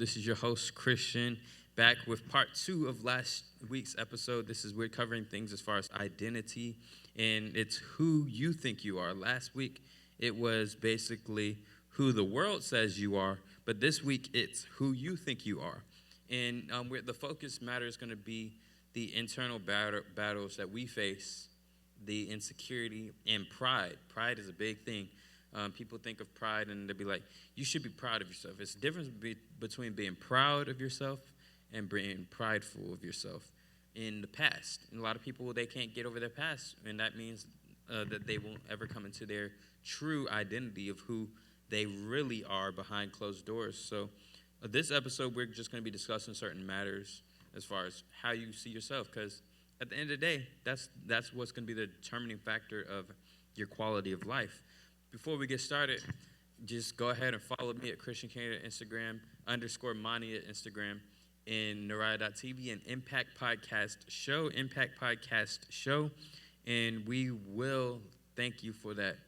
This is your host, Christian, back with part 2 of last week's episode. We're covering things as far as identity, and it's who you think you are. Last week, it was basically who the world says you are, but this week, it's who you think you are. And where the focus matter is going to be the internal battles that we face, the insecurity, and pride. Pride is a big thing. People think of pride and they'll be like, you should be proud of yourself. It's the difference between being proud of yourself and being prideful of yourself in the past. And a lot of people, they can't get over their past, and that means that they won't ever come into their true identity of who they really are behind closed doors. So this episode, we're just going to be discussing certain matters as far as how you see yourself, because at the end of the day, that's what's going to be the determining factor of your quality of life. Before we get started, just go ahead and follow me at Christian Kane at Instagram, _Monty at Instagram, and Naraya.tv, and Impact Podcast Show, and we will thank you for that.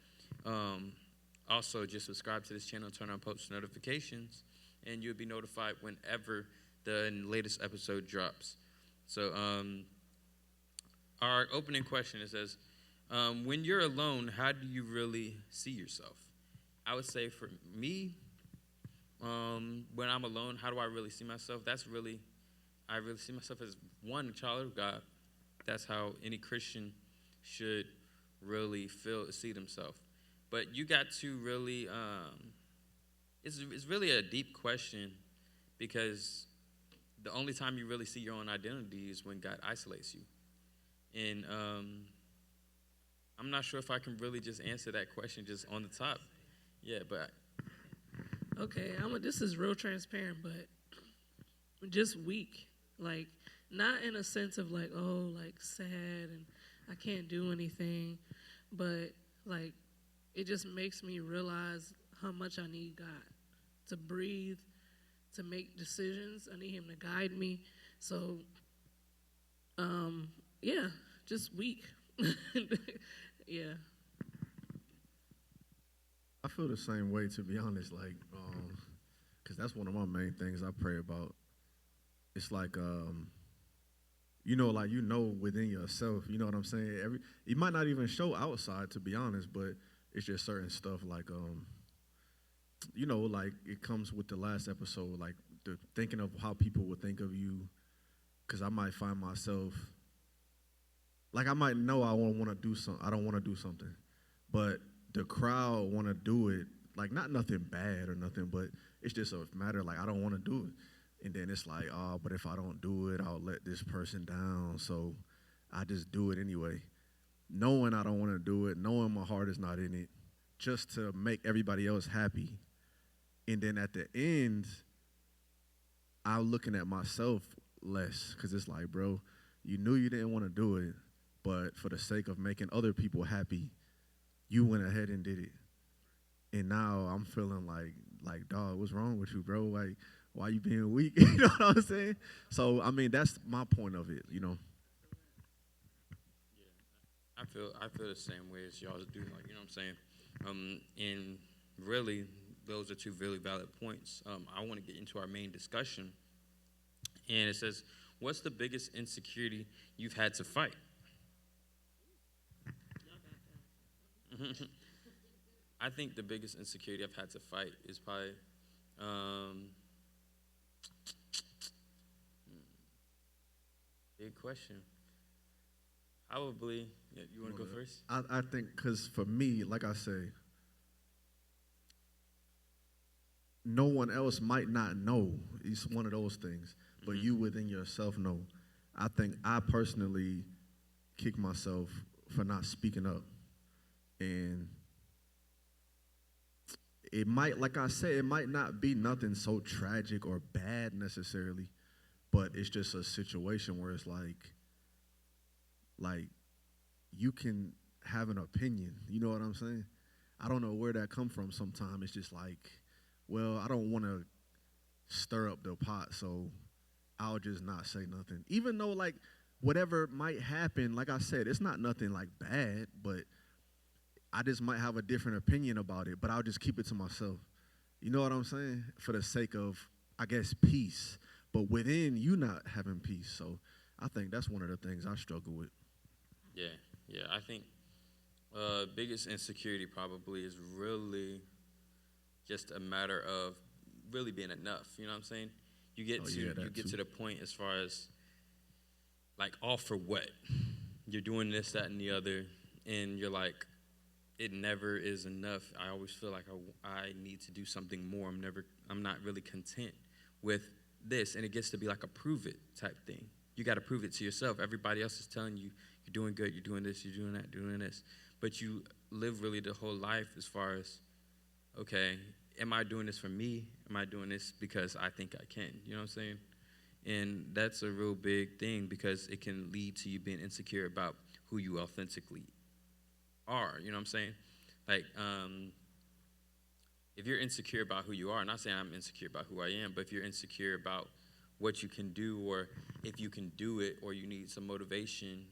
Also, just subscribe to this channel, turn on post notifications, and you'll be notified whenever the latest episode drops. So, our opening question, it says, when you're alone, how do you really see yourself? I would say for me, when I'm alone, how do I really see myself? I really see myself as one, a child of God. That's how any Christian should really see themselves. But you got to really, it's really a deep question, because the only time you really see your own identity is when God isolates you. And I'm not sure if I can really just answer that question just on the top. Yeah, but. Okay, this is real transparent, but just weak. Like, not in a sense of like, oh, like sad and I can't do anything, but like, it just makes me realize how much I need God to breathe, to make decisions. I need him to guide me. So, yeah, just weak. Yeah. I feel the same way, to be honest, like, because that's one of my main things I pray about. It's like, within yourself, you know what I'm saying? You might not even show outside, to be honest, but it's just certain stuff like, like it comes with the last episode, like the thinking of how people would think of you, because I might find myself, like I might know I don't want to do something, but the crowd want to do it, like not nothing bad or nothing, but it's just a matter like I don't want to do it. And then it's like, oh, but if I don't do it, I'll let this person down. So I just do it anyway, knowing I don't want to do it, knowing my heart is not in it, just to make everybody else happy. And then at the end, I'm looking at myself less, because it's like, bro, you knew you didn't want to do it, but for the sake of making other people happy, you went ahead and did it. And now I'm feeling like, dog, what's wrong with you, bro? Like, why you being weak? You know what I'm saying? So, I mean, that's my point of it, you know. Yeah, I feel the same way as y'all do, like, you know what I'm saying? And really, those are two really valid points. I want to get into our main discussion. And it says, what's the biggest insecurity you've had to fight? I think the biggest insecurity I've had to fight is probably, big question. Probably, yeah, you want to go first? I think, because for me, like I say, no one else might not know. It's one of those things, but you within yourself know. I think I personally kick myself for not speaking up. And it might, like I said, it might not be nothing so tragic or bad necessarily, but it's just a situation where it's like you can have an opinion. You know what I'm saying? I don't know where that come from sometimes. It's just like, well, I don't want to stir up the pot, so I'll just not say nothing. Even though, like, whatever might happen, like I said, it's not nothing, like, bad, but I just might have a different opinion about it, but I'll just keep it to myself. You know what I'm saying? For the sake of I guess, peace, but within you not having peace. So I think that's one of the things I struggle with. Yeah, yeah. I think biggest insecurity probably is really just a matter of really being enough. You know what I'm saying? You get Oh, to yeah, you that get too. to the point as far as like all for what you're doing this, that, and the other, and you're like, it never is enough. I always feel like I need to do something more. I'm not really content with this, and it gets to be like a prove it type thing. You got to prove it to yourself. Everybody else is telling you you're doing good, you're doing this, you're doing that, doing this, but you live really the whole life as far as, okay, am I doing this for me? Am I doing this because I think I can? You know what I'm saying? And that's a real big thing because it can lead to you being insecure about who you authentically are. You know what I'm saying? Like, if you're insecure about who you are, not saying I'm insecure about who I am, but if you're insecure about what you can do or if you can do it or you need some motivation,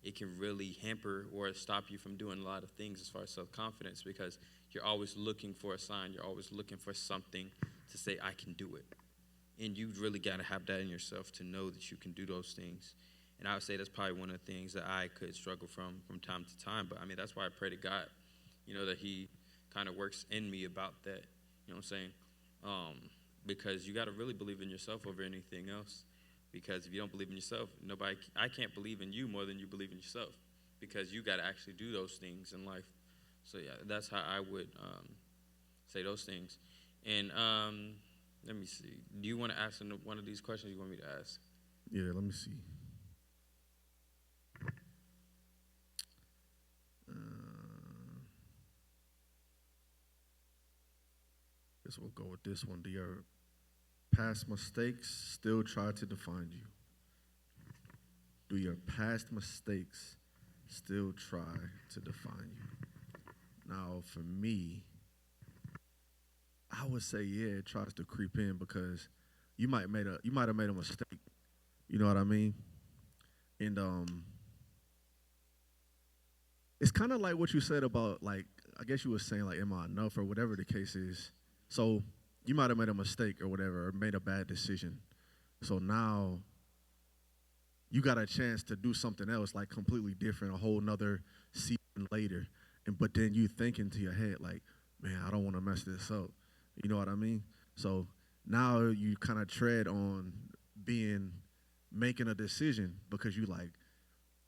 it can really hamper or stop you from doing a lot of things as far as self-confidence because you're always looking for a sign. You're always looking for something to say, I can do it. And you really got to have that in yourself to know that you can do those things. And I would say that's probably one of the things that I could struggle from time to time. But, I mean, that's why I pray to God, that he kind of works in me about that. You know what I'm saying? Because you got to really believe in yourself over anything else. Because if you don't believe in yourself, I can't believe in you more than you believe in yourself. Because you got to actually do those things in life. So, yeah, that's how I would say those things. And let me see. Do you want to ask one of these questions you want me to ask? Yeah, let me see. Guess we'll go with this one. Do your past mistakes still try to define you? Do your past mistakes still try to define you? Now, for me, I would say, yeah, it tries to creep in because you might have made a mistake. You know what I mean? And it's kind of like what you said about, like, I guess you were saying, like, am I enough or whatever the case is. So you might have made a mistake or whatever, or made a bad decision. So now you got a chance to do something else, like completely different, a whole nother season later. But then you think into your head, like, man, I don't want to mess this up. You know what I mean? So now you kind of tread on making a decision because you like,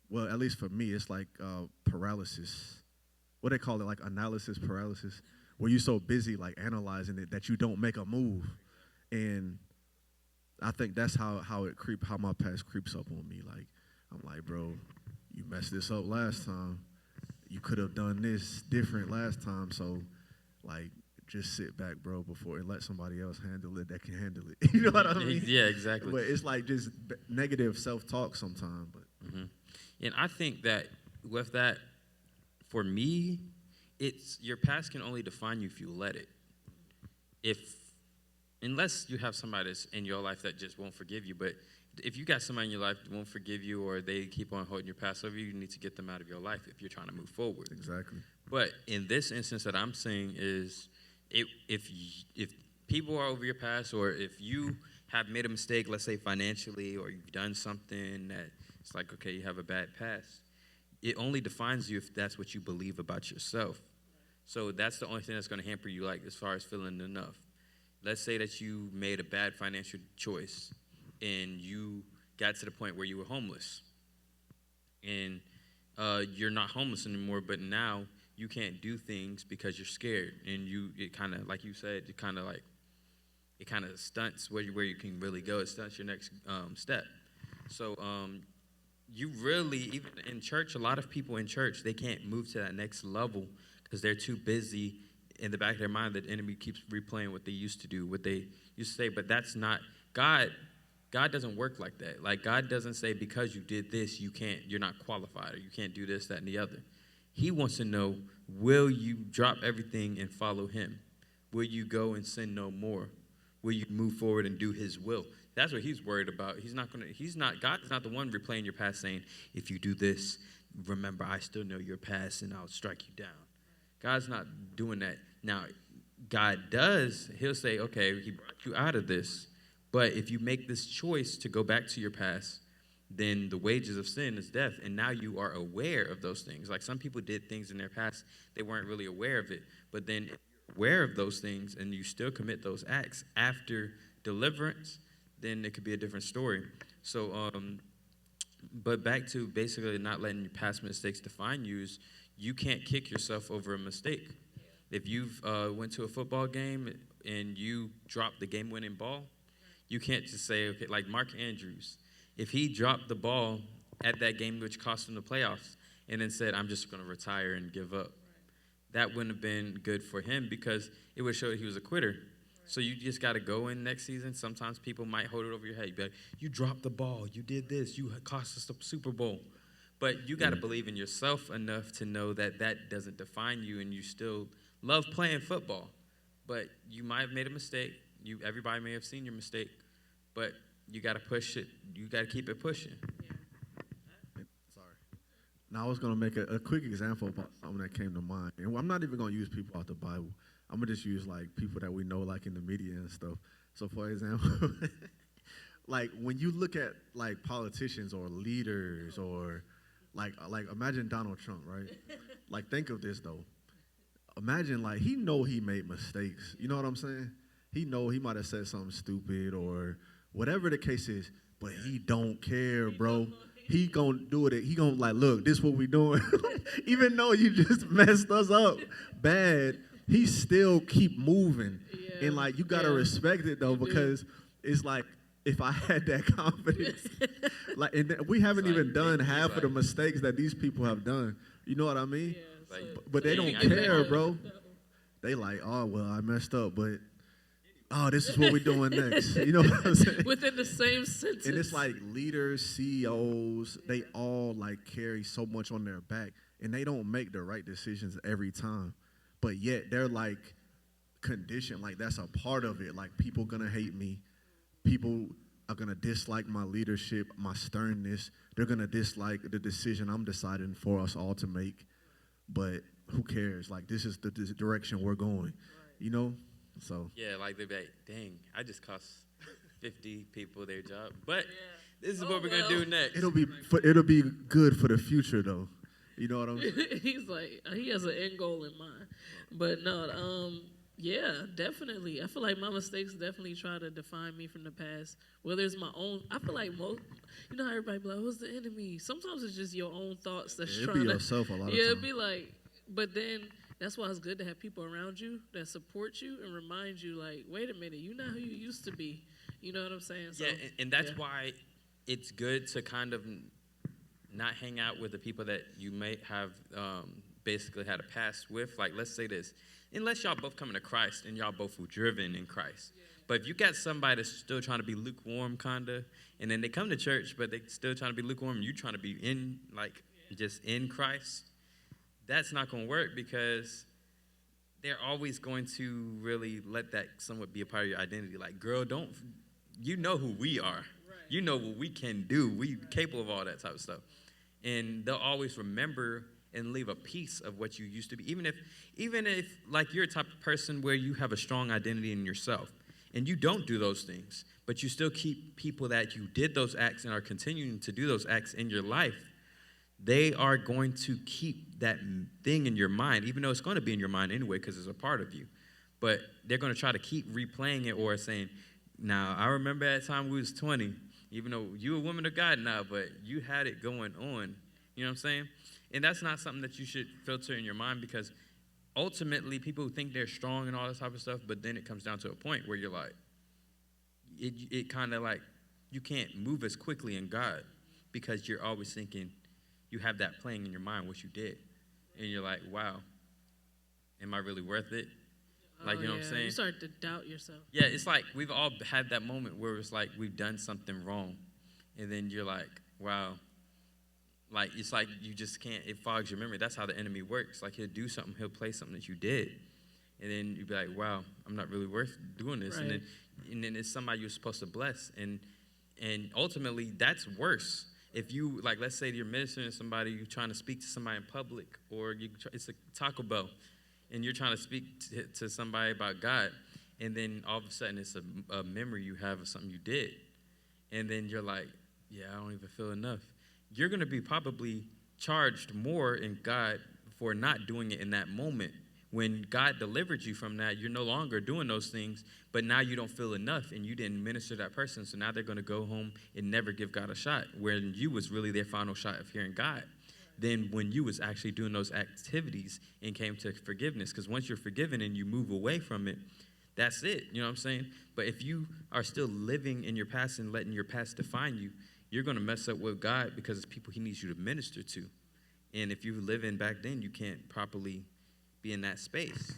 well, at least for me, it's like paralysis. What they call it, like analysis paralysis, where you're so busy like analyzing it that you don't make a move. And I think that's how my past creeps up on me. Like, I'm like, bro, you messed this up last time. You could have done this different last time. So, like, just sit back, bro, and let somebody else handle it that can handle it. You know what I mean? Yeah, exactly. But it's like just negative self-talk sometimes. But And I think that with that, for me, it's your past can only define you if you let it. Unless you have somebody that's in your life that just won't forgive you. But if you got somebody in your life that won't forgive you or they keep on holding your past over you need to get them out of your life if you're trying to move forward. Exactly. But in this instance that I'm saying is if people are over your past or if you have made a mistake, let's say financially, or you've done something that it's like, okay, you have a bad past, it only defines you if that's what you believe about yourself. So that's the only thing that's going to hamper you, like, as far as feeling enough. Let's say that you made a bad financial choice and you got to the point where you were homeless. And you're not homeless anymore, but now you can't do things because you're scared. And it kind of, like you said, it kind of stunts where you can really go. It stunts your next step. So you really, even in church, a lot of people in church, they can't move to that next level because they're too busy in the back of their mind. The enemy keeps replaying what they used to do, what they used to say. But that's not God. God doesn't work like that. Like, God doesn't say because you did this, you're not qualified, or you can't do this, that, and the other. He wants to know, will you drop everything and follow him? Will you go and sin no more? Will you move forward and do his will? That's what he's worried about. God is not the one replaying your past saying, if you do this, remember, I still know your past and I'll strike you down. God's not doing that. Now, God does, he'll say, okay, he brought you out of this. But if you make this choice to go back to your past, then the wages of sin is death. And now you are aware of those things. Like some people did things in their past, they weren't really aware of it. But then if you're aware of those things and you still commit those acts after deliverance, then it could be a different story. So, but back to basically not letting your past mistakes define you is you can't kick yourself over a mistake. If you've went to a football game and you dropped the game-winning ball, you can't just say, okay, like Mark Andrews, if he dropped the ball at that game which cost him the playoffs and then said, I'm just going to retire and give up, that wouldn't have been good for him because it would show he was a quitter. So you just got to go in next season. Sometimes people might hold it over your head. You'd be like, you dropped the ball. You did this. You cost us the Super Bowl. But you got to believe in yourself enough to know that that doesn't define you and you still love playing football. But you might have made a mistake. Everybody may have seen your mistake. But you got to push it. You got to keep it pushing. Sorry. Now, I was going to make a quick example about something that came to mind. And I'm not even going to use people out the Bible. I'm going to just use, like, people that we know, like, in the media and stuff. So, for example, like, when you look at, like, politicians or leaders or, like imagine Donald Trump, right? Like, think of this, though. Imagine, like, he know he made mistakes. You know what I'm saying? He know he might have said something stupid or whatever the case is, but he don't care, bro. He gonna do it. He gonna, like, look, this what we doing. Even though you just messed us up bad, he still keep moving. Yeah. And, like, you got to respect it, though, because it's like, if I had that confidence, like, and we haven't even done half of the mistakes that these people have done. You know what I mean? Yeah, but they don't care, bro. They like, oh, well, I messed up, but, oh, this is what we're doing next. You know what I'm saying? Within the same sentence. And it's like leaders, CEOs, they all, like, carry so much on their back, and they don't make the right decisions every time. But yet they're, like, conditioned, like, that's a part of it. Like, people gonna hate me. People are gonna dislike my leadership, my sternness. They're gonna dislike the decision I'm deciding for us all to make. But who cares? Like, this is the direction we're going, you know? So. Yeah, like, they'd be like, dang, I just cost 50 people their job. But this is what we're gonna do next. It'll be good for the future, though. You know what I'm saying? He's like, he has an end goal in mind. But no, yeah, definitely. I feel like my mistakes definitely try to define me from the past. Whether it's my own, I feel like most, you know how everybody be like, who's the enemy? Sometimes it's just your own thoughts that's trying to. It'd be yourself a lot of times. Yeah, it'd be like, but then that's why it's good to have people around you that support you and remind you, like, wait a minute, you're not who you used to be. You know what I'm saying? So, yeah, and that's why it's good to kind of not hang out with the people that you may have basically had a past with. Like, let's say this. Unless y'all both coming to Christ and y'all both were driven in Christ. Yeah. But if you got somebody that's still trying to be lukewarm, kind of, and then they come to church, but they still trying to be lukewarm, and you trying to be in, like, just in Christ, that's not going to work because they're always going to really let that somewhat be a part of your identity. Like, girl, you know who we are. Right. You know what we can do. We capable of all that type of stuff. And they'll always remember and leave a piece of what you used to be. Even if like, you're a type of person where you have a strong identity in yourself and you don't do those things, but you still keep people that you did those acts and are continuing to do those acts in your life, they are going to keep that thing in your mind, even though it's going to be in your mind anyway because it's a part of you. But they're going to try to keep replaying it or saying, now, I remember at the time we was 20, even though you a woman of God now, but you had it going on. You know what I'm saying? And that's not something that you should filter in your mind because ultimately people think they're strong and all this type of stuff, but then it comes down to a point where you're like, it kind of like, you can't move as quickly in God because you're always thinking, you have that playing in your mind what you did. And you're like, wow, am I really worth it? Like, you know what I'm saying? You start to doubt yourself. Yeah, it's like we've all had that moment where it's like we've done something wrong. And then you're like, wow. Like, it's like you just can't, it fogs your memory. That's how the enemy works. Like, he'll do something, he'll play something that you did. And then you'd be like, wow, I'm not really worth doing this. Right. And then it's somebody you're supposed to bless. And ultimately, that's worse. If you, like, let's say you're ministering to somebody, you're trying to speak to somebody in public, or it's a Taco Bell, and you're trying to speak to somebody about God, and then all of a sudden it's a memory you have of something you did, and then you're like, yeah, I don't even feel enough. You're going to be probably charged more in God for not doing it in that moment. When God delivered you from that, you're no longer doing those things, but now you don't feel enough and you didn't minister to that person. So now they're going to go home and never give God a shot, when you was really their final shot of hearing God. Then when you was actually doing those activities and came to forgiveness, because once you're forgiven and you move away from it, that's it. You know what I'm saying? But if you are still living in your past and letting your past define you, you're going to mess up with God, because it's people he needs you to minister to. And if you live in back then, you can't properly be in that space.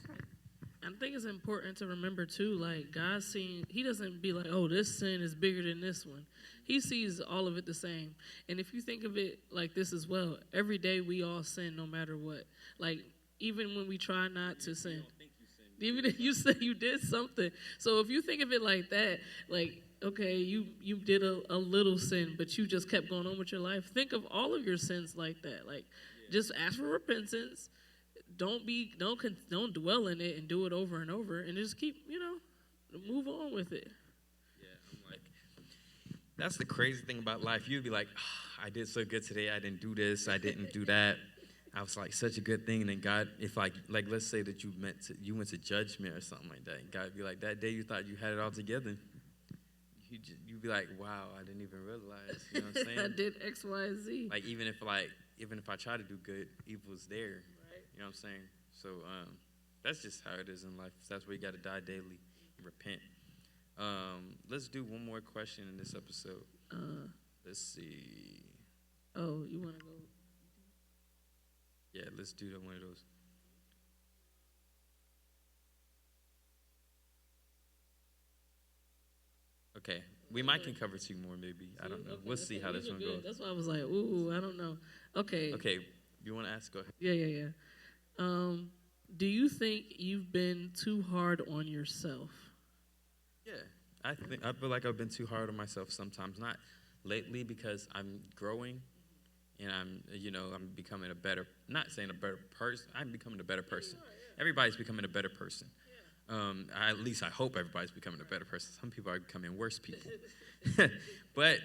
I think it's important to remember too, like God he doesn't be like, oh, this sin is bigger than this one. He sees all of it the same. And if you think of it like this as well, every day we all sin no matter what. Like, even when we try not to sin. Even if you say you did something. So if you think of it like that, like, okay, you did a little sin, but you just kept going on with your life. Think of all of your sins like that. Like, just ask for repentance. Don't dwell in it and do it over and over, and just keep, move on with it. Yeah, I'm like, that's the crazy thing about life. You'd be like, oh, I did so good today. I didn't do this. I didn't do that. I was like such a good thing. And then God, if like let's say that you went to judgment or something like that, and God would be like, that day you thought you had it all together. You'd be like, wow, I didn't even realize. You know what I'm saying? I did X, Y, Z. Like even if I try to do good, evil's there. You know what I'm saying? So that's just how it is in life. That's where you got to die daily and repent. Let's do one more question in this episode. Let's see. Oh, you want to go? Yeah, let's do one of those. Okay, we might can cover 2 more maybe. I don't know. We'll see how this one goes. That's why I was like, ooh, I don't know. Okay. Okay, you want to ask? Go ahead. Yeah. Do you think you've been too hard on yourself? Yeah, I feel like I've been too hard on myself sometimes. Not lately, because I'm growing, and I'm becoming a better. Not saying a better person. I'm becoming a better person. Everybody's becoming a better person. At least I hope everybody's becoming a better person. Some people are becoming worse people. But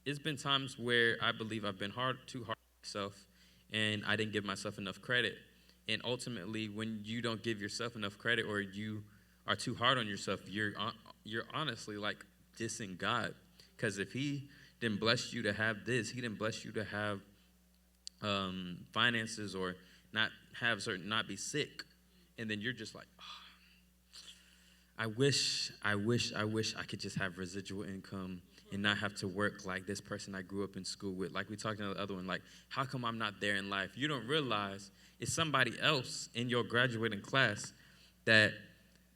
it's been times where I believe I've been too hard on myself, and I didn't give myself enough credit. And ultimately, when you don't give yourself enough credit, or you are too hard on yourself, you're honestly like dissing God. Because if he didn't bless you to have this, he didn't bless you to have finances, or not be sick. And then you're just like, oh, I wish I could just have residual income and not have to work like this person I grew up in school with. Like we talked in the other one, like, how come I'm not there in life? You don't realize it's somebody else in your graduating class that,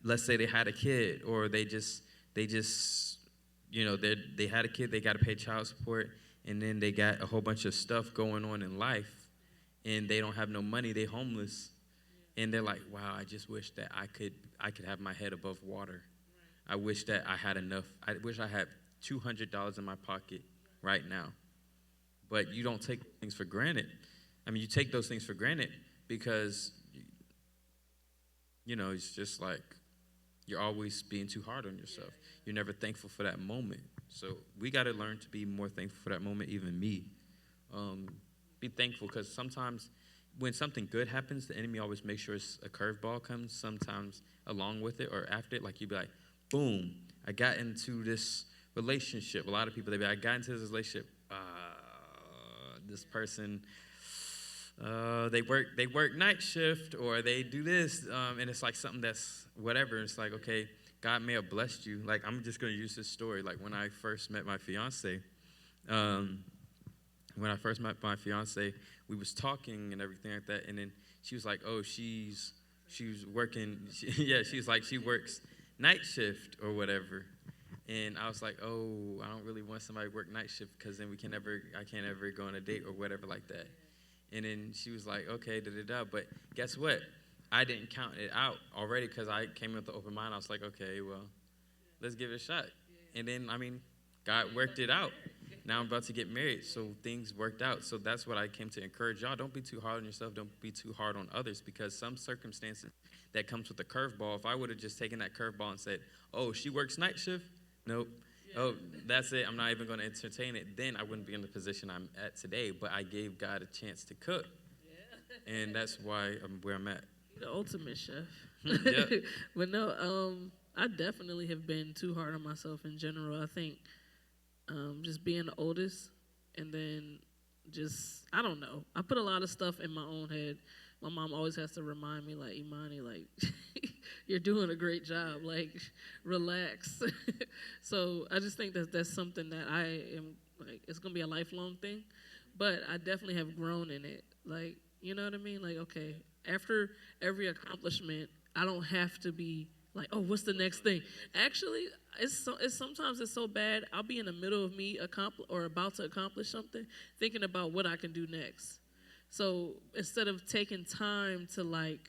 let's say they had a kid, or they just they had a kid, they got to pay child support, and then they got a whole bunch of stuff going on in life, and they don't have no money, they homeless. And they're like, wow, I just wish that I could have my head above water. I wish that I had enough. I wish I had $200 in my pocket right now. But you don't take things for granted. I mean, you take those things for granted because, it's just like you're always being too hard on yourself. You're never thankful for that moment. So we got to learn to be more thankful for that moment, even me. Be thankful, because sometimes when something good happens, the enemy always makes sure a curveball comes sometimes along with it or after it. Like, you'd be like, boom, I got into this relationship. A lot of people, I got into this relationship. This person, they work night shift, or they do this, and it's like something that's whatever. It's like, okay, God may have blessed you. Like, I'm just going to use this story. Like, when I first met my fiance, we was talking and everything like that, and then she was like, oh, she was working, she was like, she works night shift or whatever. And I was like, oh, I don't really want somebody to work night shift, because then I can't ever go on a date or whatever like that. And then she was like, okay, da-da-da. But guess what? I didn't count it out already, because I came with the open mind. I was like, okay, well, let's give it a shot. And then, God worked it out. now I'm about to get married. So things worked out. So that's what I came to encourage y'all. Don't be too hard on yourself. Don't be too hard on others, because some circumstances that comes with a curveball, if I would have just taken that curveball and said, oh, she works night shift? Nope. Oh, that's it. I'm not even going to entertain it. Then I wouldn't be in the position I'm at today. But I gave God a chance to cook. And that's why I'm where I'm at. The ultimate chef. Yep. But no, I definitely have been too hard on myself in general. I think just being the oldest, and then just, I don't know. I put a lot of stuff in my own head. My mom always has to remind me, like, Imani, like, you're doing a great job. Like, relax. So I just think that that's something that I am, like, it's going to be a lifelong thing. But I definitely have grown in it. Like, you know what I mean? Like, okay, after every accomplishment, I don't have to be like, oh, what's the next thing? Actually, it's sometimes it's so bad. I'll be in the middle of me about to accomplish something, thinking about what I can do next. So instead of taking time to like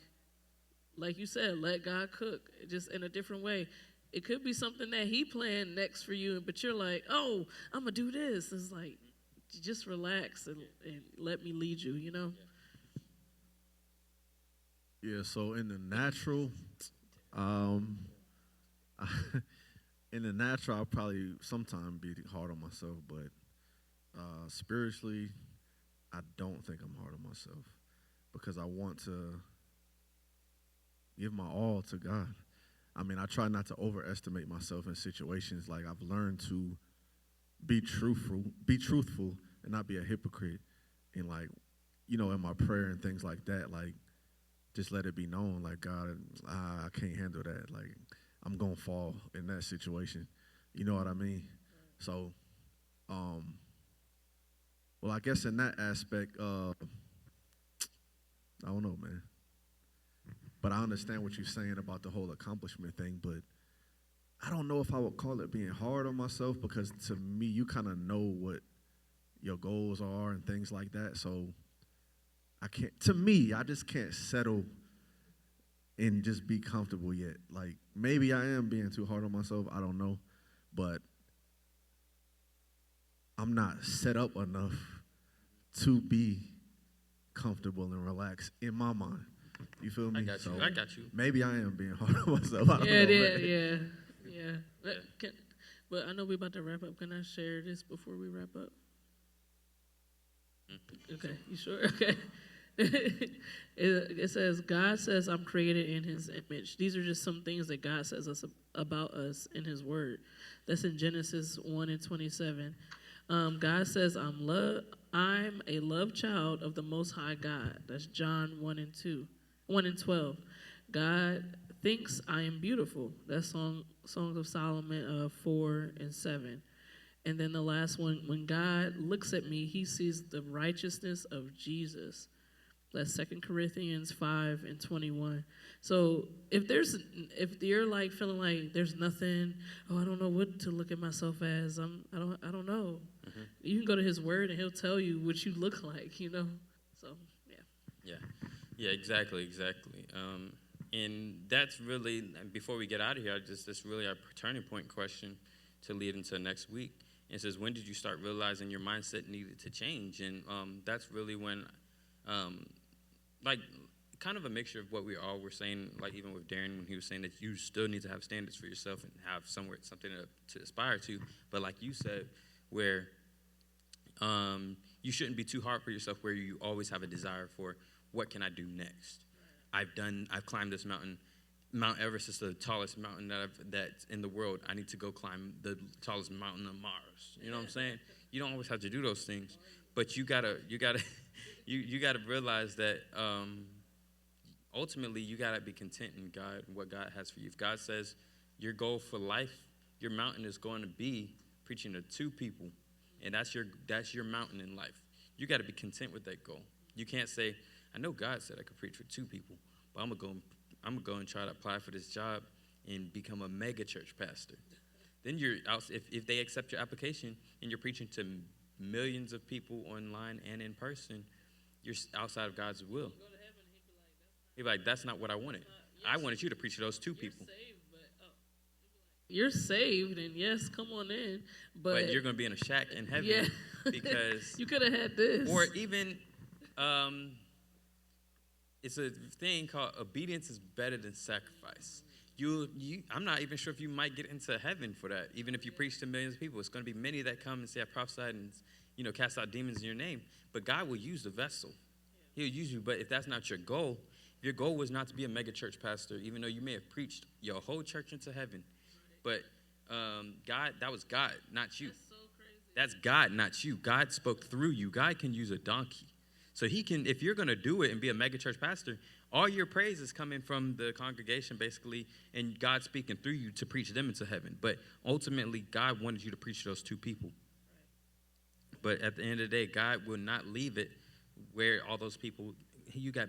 you said, let God cook just in a different way. It could be something that He planned next for you, but you're like, oh, I'm gonna do this. It's like, just relax and let me lead you. You know. Yeah, so in the natural, I'll probably sometimes be hard on myself, but spiritually, I don't think I'm hard on myself, because I want to give my all to God. I mean, I try not to overestimate myself in situations. Like, I've learned to be truthful, and not be a hypocrite, and, like, you know, in my prayer and things like that, like, just let it be known, like, God, I can't handle that. Like, I'm going to fall in that situation. You know what I mean? So, well, I guess in that aspect, I don't know, man. But I understand what you're saying about the whole accomplishment thing, but I don't know if I would call it being hard on myself, because to me, you kind of know what your goals are and things like that. So, I just can't settle and just be comfortable yet. Like, maybe I am being too hard on myself, I don't know, but I'm not set up enough to be comfortable and relaxed in my mind. You feel me? I got you. I got you. Maybe I am being hard on myself. I don't know, Yeah. But I know we're about to wrap up. Can I share this before we wrap up? Okay, you sure? Okay. It says, God says, I'm created in His image. These are just some things that God says about us in His Word. That's in Genesis 1:27. God says, I'm a loved child of the Most High God. That's John 1:12. God thinks I am beautiful. That's Songs of Solomon 4:7. And then the last one, when God looks at me, He sees the righteousness of Jesus. That's 2 Corinthians 5:21. So if you're like feeling like there's nothing, I don't know what to look at myself as. I don't know. Mm-hmm. You can go to His Word and He'll tell you what you look like. You know. So yeah, exactly. And that's really, before we get out of here, that's really our turning point question to lead into next week. It says, when did you start realizing your mindset needed to change? And that's really when, like, kind of a mixture of what we all were saying, like even with Darren when he was saying that you still need to have standards for yourself and have something to aspire to. But like you said, where you shouldn't be too hard for yourself, where you always have a desire for, what can I do next? I've climbed this mountain. Mount Everest is the tallest mountain that's in the world. I need to go climb the tallest mountain on Mars. You know what I'm saying? You don't always have to do those things, but you gotta realize that ultimately you gotta be content in God and what God has for you. If God says your goal for life, your mountain is going to be preaching to 2 people, and that's your mountain in life. You got to be content with that goal. You can't say, I know God said I could preach for 2 people, but I'm gonna go and try to apply for this job and become a mega church pastor. Then you're out, if they accept your application and you're preaching to millions of people online and in person, you're outside of God's will. He'd be like, that's not what I wanted. I wanted you to preach to those 2 people. you're saved, and yes, come on in. But you're going to be in a shack in heaven yeah, because, you could have had this. or even, it's a thing called obedience is better than sacrifice. I'm not even sure if you might get into heaven for that. Even if you preach to millions of people, it's going to be many that come and say, I prophesied and, cast out demons in your name. But God will use the vessel. He'll use you. But if that's not your goal, if your goal was not to be a mega church pastor, even though you may have preached your whole church into heaven, but God, that was God, not you. That's so crazy. That's God, not you. God spoke through you. God can use a donkey. So he can, if you're going to do it and be a mega church pastor, all your praise is coming from the congregation, basically, and God speaking through you to preach them into heaven. But ultimately, God wanted you to preach to those two people. But at the end of the day, God will not leave it where all those people, you got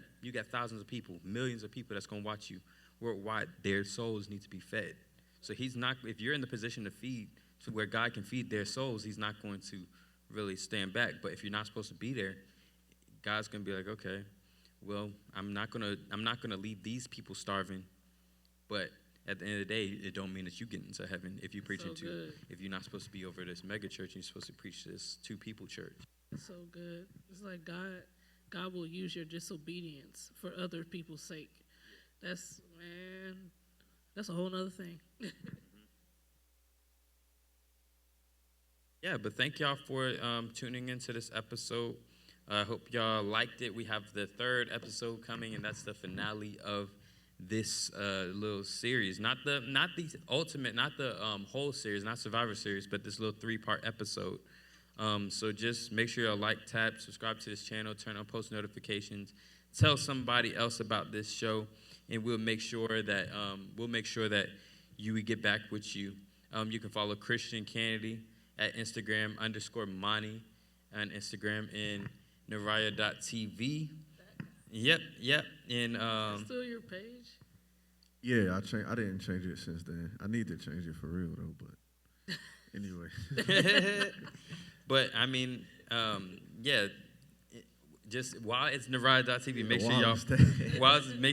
thousands of people, millions of people that's going to watch you worldwide. Their souls need to be fed. So he's not, if you're in the position to feed, to where God can feed their souls, he's not going to really stand back. But if you're not supposed to be there, God's going to be like, okay, well, I'm not gonna leave these people starving, but at the end of the day, it don't mean that you get into heaven if you're preaching if you're not supposed to be over this mega church and you're supposed to preach this two people church. It's so good. It's like God will use your disobedience for other people's sake. That's a whole nother thing. Yeah, but thank y'all for tuning into this episode. I hope y'all liked it. We have the third episode coming, and that's the finale of this little series. Not the ultimate, not the whole series, not Survivor Series, but this little 3-part episode. So just make sure y'all like, tab, subscribe to this channel, turn on post notifications, tell somebody else about this show, and we'll make sure that we get back with you. You can follow Christian Kennedy at Instagram _Monty on Instagram and Naraya.tv. Yep. And That's still your page? Yeah, I didn't change it since then. I need to change it for real though, but anyway. But I mean, yeah. Just while it's Naraya.tv, make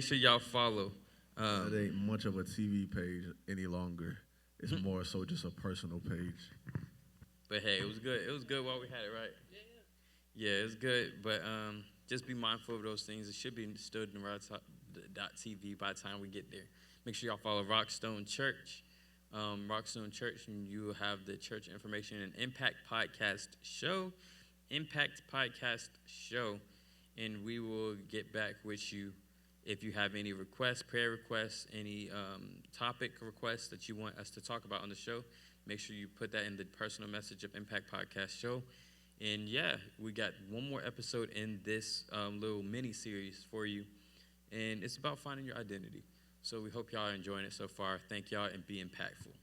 sure y'all follow. It ain't much of a TV page any longer. It's more so just a personal page. But hey, it was good. It was good while we had it, right? Yeah, it's good, but just be mindful of those things. It should be still Naraya.tv by the time we get there. Make sure y'all follow Rockstone Church. Rockstone Church, and you will have the church information and Impact Podcast Show. And we will get back with you if you have any requests, prayer requests, any topic requests that you want us to talk about on the show. Make sure you put that in the personal message of Impact Podcast Show. And yeah, we got one more episode in this little mini series for you. And it's about finding your identity. So we hope y'all are enjoying it so far. Thank y'all and be impactful.